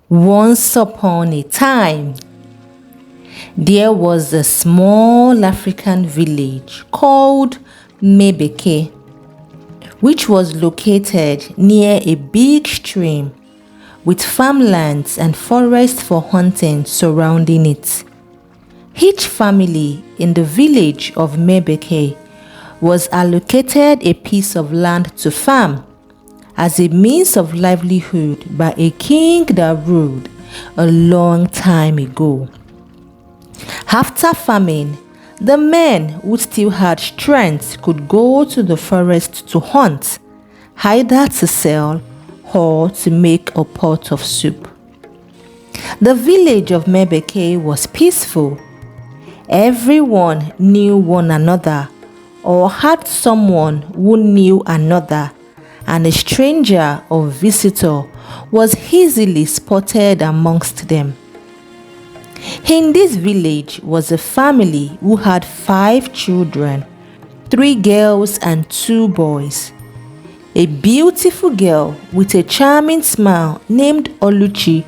Once upon a time, there was a small African village called Mebeke, which was located near a big stream with farmlands and forests for hunting surrounding it. Each family in the village of Mebeke was allocated a piece of land to farm as a means of livelihood by a king that ruled a long time ago. After farming, the men who still had strength could go to the forest to hunt, either to sell or to make a pot of soup. The village of Mebeke was peaceful. Everyone knew one another or had someone who knew another, and a stranger or visitor was easily spotted amongst them. In this village was a family who had 5 children, 3 girls and 2 boys. A beautiful girl with a charming smile named Oluchi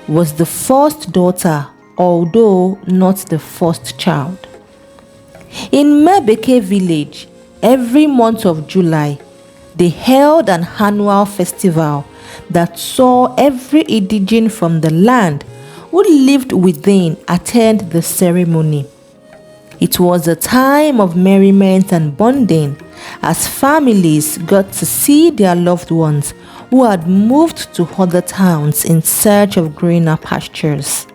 was the first daughter, although not the first child. In Mebeke village, every month of July, they held an annual festival that saw every indigene from the land who lived within attend the ceremony. It was a time of merriment and bonding as families got to see their loved ones who had moved to other towns in search of greener pastures.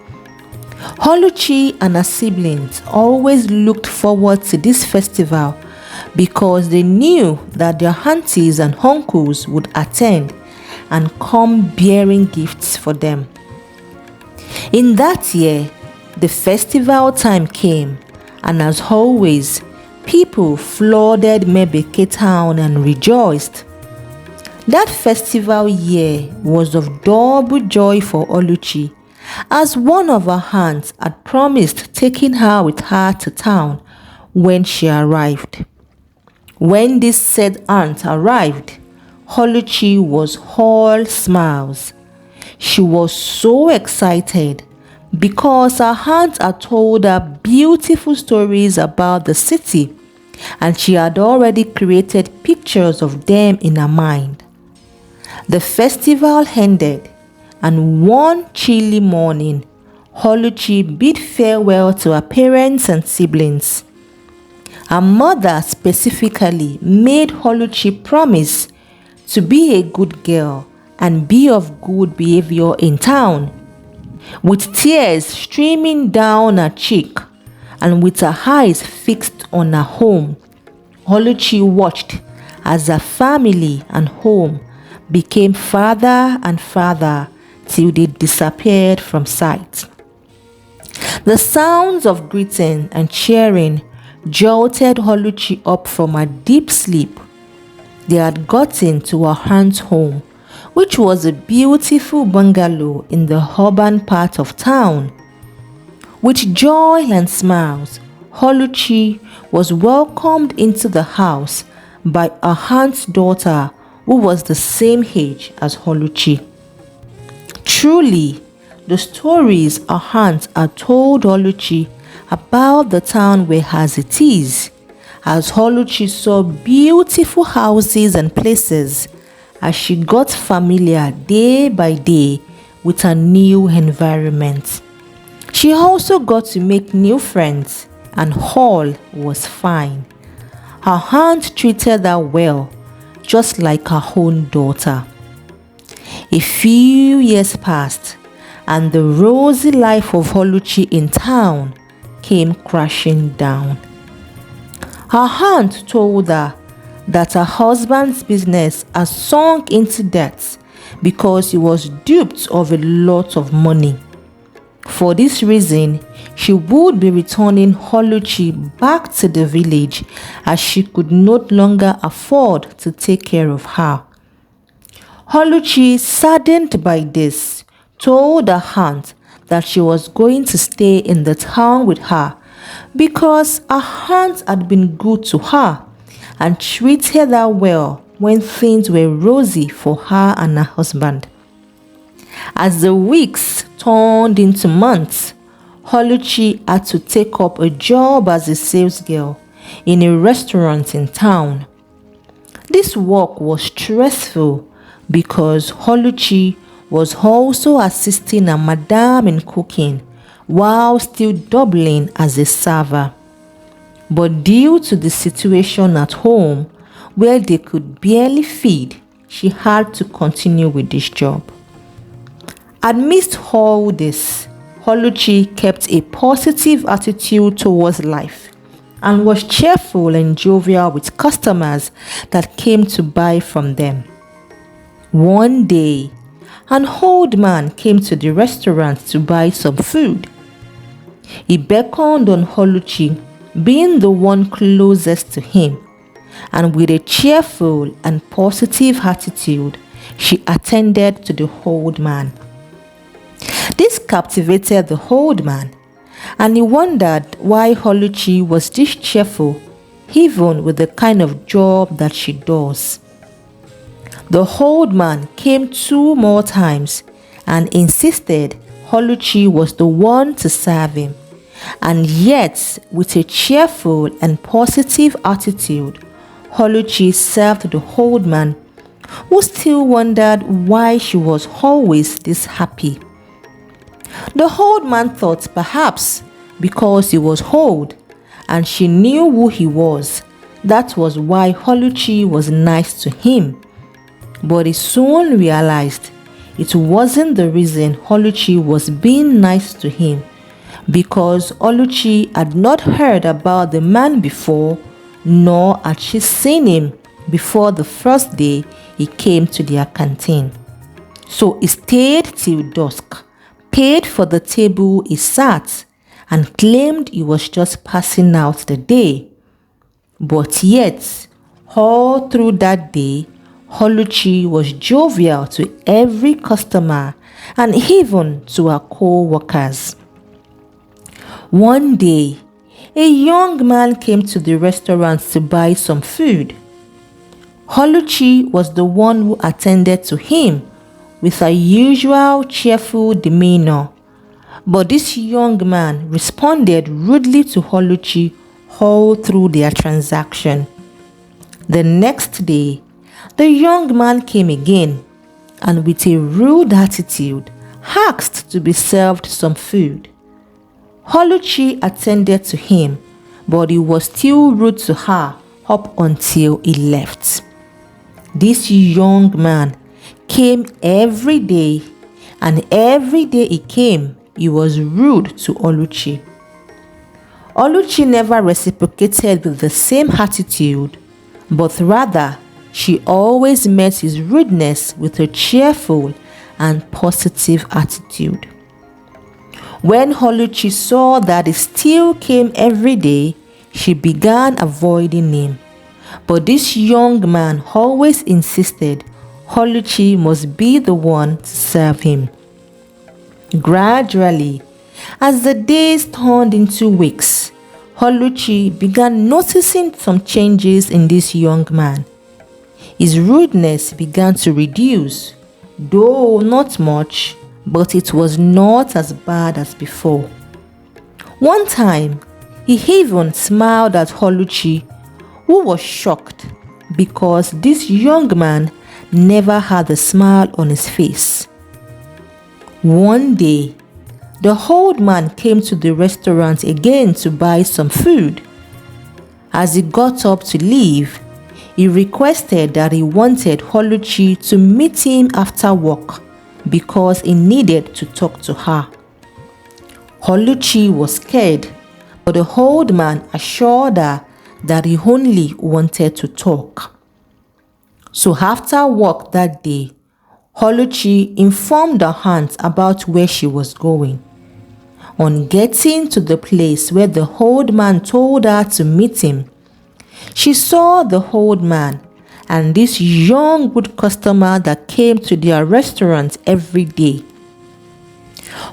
Oluchi and her siblings always looked forward to this festival because they knew that their aunties and uncles would attend and come bearing gifts for them. In that year, the festival time came, and as always, people flooded Mebeke town and rejoiced. That festival year was of double joy for Oluchi, as one of her aunts had promised taking her with her to town when she arrived. When this said aunt arrived, Oluchi was all smiles. She was so excited because her aunt had told her beautiful stories about the city, and she had already created pictures of them in her mind. The festival ended, and one chilly morning, Oluchi bid farewell to her parents and siblings. Her mother specifically made Oluchi promise to be a good girl and be of good behavior in town. With tears streaming down her cheek and with her eyes fixed on her home, Oluchi watched as her family and home became farther and farther till they disappeared from sight. The sounds of greeting and cheering jolted Oluchi up from her deep sleep. They had gotten to her aunt's home, which was a beautiful bungalow in the urban part of town. With joy and smiles, Oluchi was welcomed into the house by her aunt's daughter, who was the same age as Oluchi. Truly, the stories her aunt had told Oluchi about the town were as it is, as Oluchi saw beautiful houses and places as she got familiar day by day with her new environment. She also got to make new friends, and all was fine. Her aunt treated her well, just like her own daughter. A few years passed, and the rosy life of Oluchi in town came crashing down. Her aunt told her that her husband's business had sunk into debt because he was duped of a lot of money. For this reason, she would be returning Oluchi back to the village as she could no longer afford to take care of her. Oluchi, saddened by this, told her aunt that she was going to stay in the town with her because her aunt had been good to her and treated her well when things were rosy for her and her husband. As the weeks turned into months, Oluchi had to take up a job as a sales girl in a restaurant in town. This work was stressful because Oluchi was also assisting her madam in cooking while still doubling as a server. But due to the situation at home, where they could barely feed, she had to continue with this job. Amidst all this, Oluchi kept a positive attitude towards life and was cheerful and jovial with customers that came to buy from them. One day, an old man came to the restaurant to buy some food. He beckoned on Oluchi, being the one closest to him, and with a cheerful and positive attitude, she attended to the old man. This captivated the old man, and he wondered why Oluchi was this cheerful, even with the kind of job that she does. The old man came 2 more times and insisted Oluchi was the one to serve him, and yet with a cheerful and positive attitude, Oluchi served the old man, who still wondered why she was always this happy. The old man thought perhaps because he was old and she knew who he was, that was why Oluchi was nice to him. But he soon realized it wasn't the reason Oluchi was being nice to him, because Oluchi had not heard about the man before, nor had she seen him before the first day he came to their canteen. So he stayed till dusk, paid for the table he sat, and claimed he was just passing out the day. But yet, all through that day, Oluchi was jovial to every customer and even to her co-workers. One day, a young man came to the restaurant to buy some food. Oluchi was the one who attended to him with her usual cheerful demeanor. But this young man responded rudely to Oluchi all through their transaction. The next day, the young man came again and with a rude attitude asked to be served some food. Oluchi attended to him, but he was still rude to her up until he left. This young man came every day, and every day he came, he was rude to Oluchi. Oluchi never reciprocated with the same attitude, but rather she always met his rudeness with a cheerful and positive attitude. When Oluchi saw that he still came every day, she began avoiding him. But this young man always insisted Oluchi must be the one to serve him. Gradually, as the days turned into weeks, Oluchi began noticing some changes in this young man. His rudeness began to reduce, though not much, but it was not as bad as before. One time, he even smiled at Oluchi, who was shocked because this young man never had a smile on his face. One day, the old man came to the restaurant again to buy some food. As he got up to leave, he requested that he wanted Oluchi to meet him after work because he needed to talk to her. Oluchi was scared, but the old man assured her that he only wanted to talk. So after work that day, Oluchi informed her aunt about where she was going. On getting to the place where the old man told her to meet him, she saw the old man and this young good customer that came to their restaurant every day.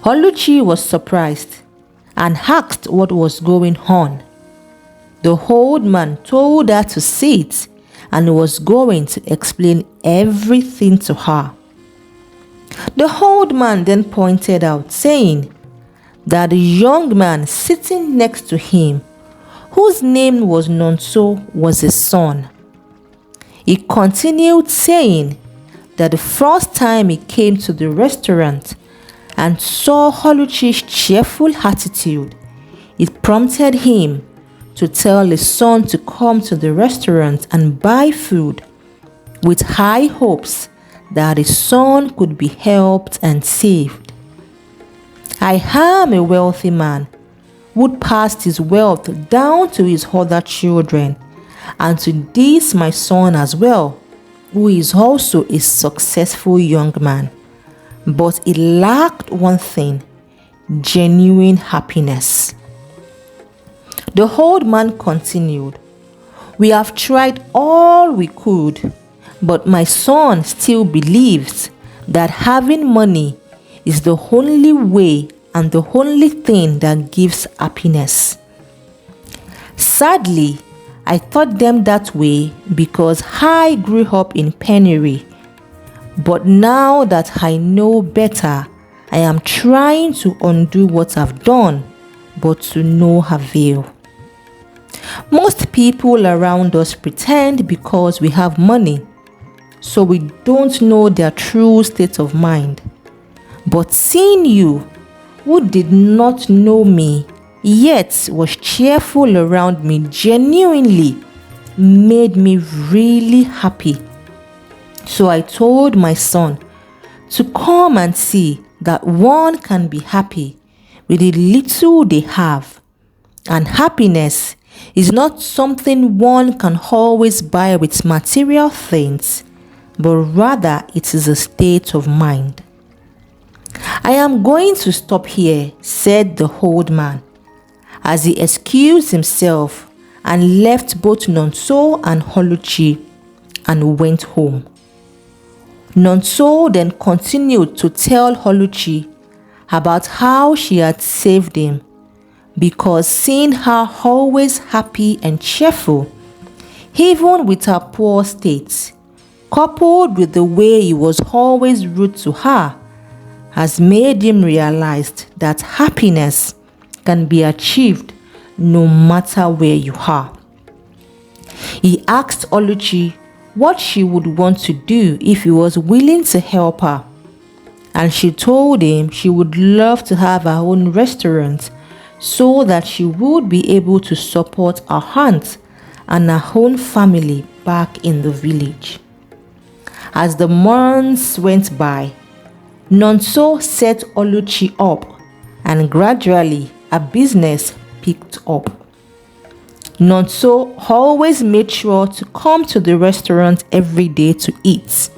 Oluchi was surprised and asked what was going on. The old man told her to sit and was going to explain everything to her. The old man then pointed out, saying that the young man sitting next to him, whose name was Nonso, was his son. He continued saying that the first time he came to the restaurant and saw Oluchi's cheerful attitude, it prompted him to tell his son to come to the restaurant and buy food, with high hopes that his son could be helped and saved. I am a wealthy man who passed his wealth down to his other children, and to this my son as well, who is also a successful young man. But he lacked one thing: genuine happiness. The old man continued, "We have tried all we could, but my son still believes that having money is the only way and the only thing that gives happiness. Sadly, I thought them that way because I grew up in penury. But now that I know better, I am trying to undo what I've done, but to no avail. Most people around us pretend because we have money, so we don't know their true state of mind. But seeing you, who did not know me, yet was cheerful around me genuinely, made me really happy. So I told my son to come and see that one can be happy with the little they have. And happiness is not something one can always buy with material things, but rather it is a state of mind." "I am going to stop here," said the old man, as he excused himself and left both Nonso and Oluchi and went home. Nonso then continued to tell Oluchi about how she had saved him, because seeing her always happy and cheerful, even with her poor state, coupled with the way he was always rude to her, has made him realize that happiness can be achieved no matter where you are. He asked Oluchi what she would want to do if he was willing to help her, and she told him she would love to have her own restaurant so that she would be able to support her aunt and her own family back in the village. As the months went by, Nonso set Oluchi up, and gradually her business picked up. Nonso always made sure to come to the restaurant every day to eat.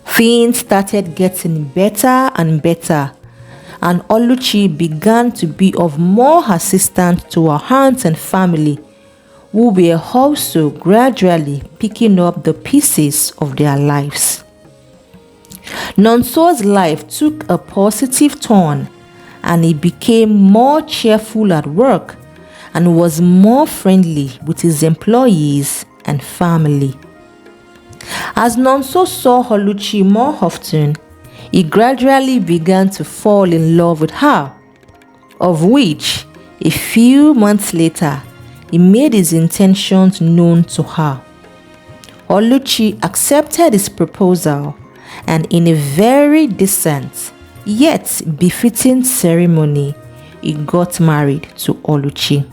Things started getting better and better, and Oluchi began to be of more assistance to her aunt and family, who were also gradually picking up the pieces of their lives. Nonso's life took a positive turn, and he became more cheerful at work and was more friendly with his employees and family. As Nonso saw Oluchi more often, he gradually began to fall in love with her, of which a few months later he made his intentions known to her. Oluchi accepted his proposal, and in a very decent yet befitting ceremony, he got married to Oluchi.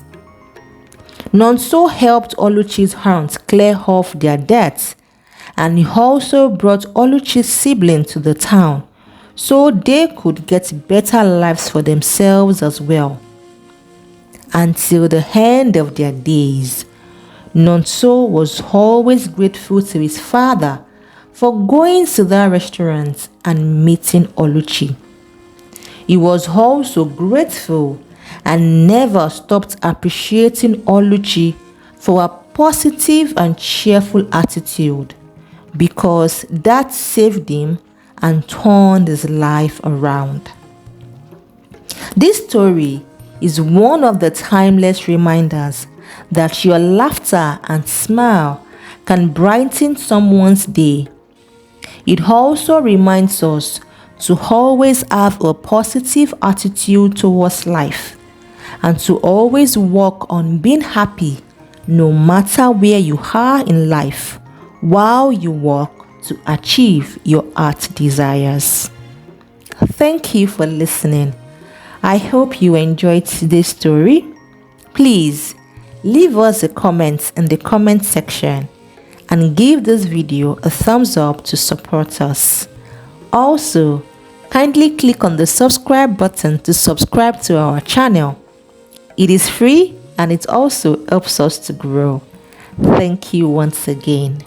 Nonso helped Oluchi's aunt clear off their debts, and he also brought Oluchi's siblings to the town so they could get better lives for themselves as well. Until the end of their days, Nonso was always grateful to his father for going to that restaurant and meeting Oluchi. He was also grateful and never stopped appreciating Oluchi for her positive and cheerful attitude, because that saved him and turned his life around. This story is one of the timeless reminders that your laughter and smile can brighten someone's day. It also reminds us to always have a positive attitude towards life and to always work on being happy no matter where you are in life while you work to achieve your heart desires. Thank you for listening. I hope you enjoyed today's story. Please leave us a comment in the comment section and give this video a thumbs up to support us. Also, kindly click on the subscribe button to subscribe to our channel. It is free and it also helps us to grow. Thank you once again.